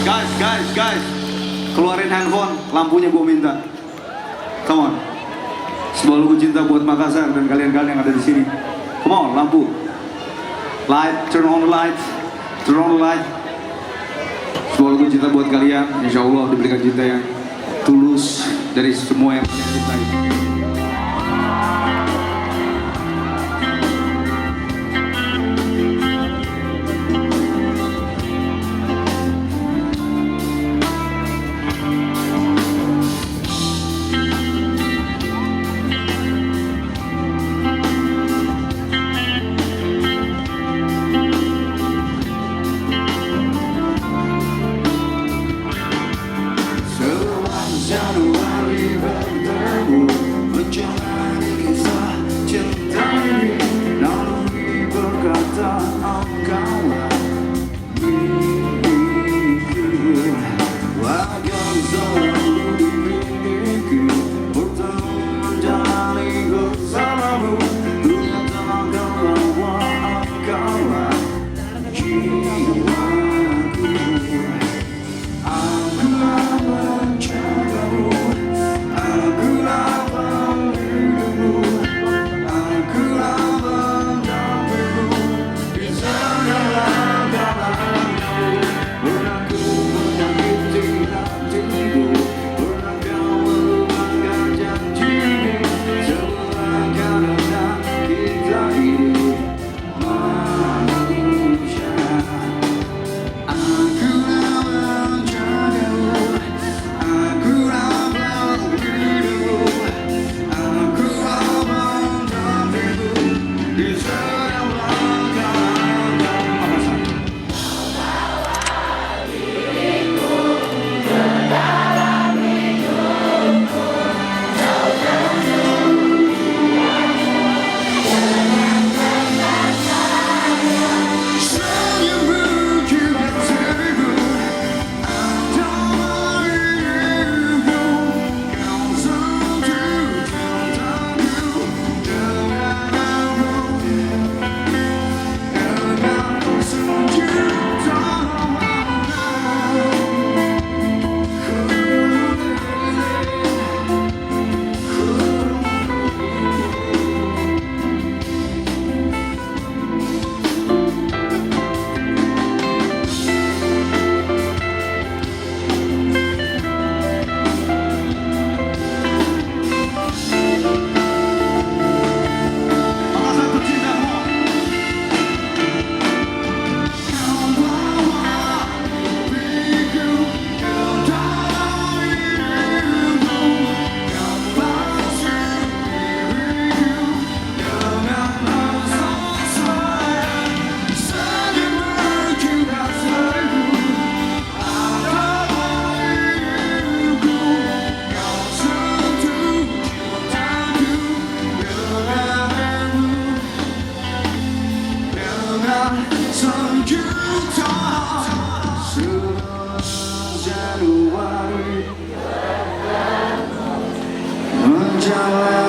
Guys, keluarin handphone, lampunya gue minta. Come on. Sebuah lagu cinta buat Makassar dan kalian-kalian yang ada di sini. Come on, lampu. Light, turn on the light. Turn on the light. Sebuah lagu cinta buat kalian. Insya Allah diberikan cinta yang tulus dari semua yang kalian cintai. Januari bertemu menjalani kisah cinta ini, lalu berkata engkaulah milikku, agar selalu dimiliki, bertemu menjalani bersamamu, menyatakan bahwa engkaulah jiwaku. Januari menjalani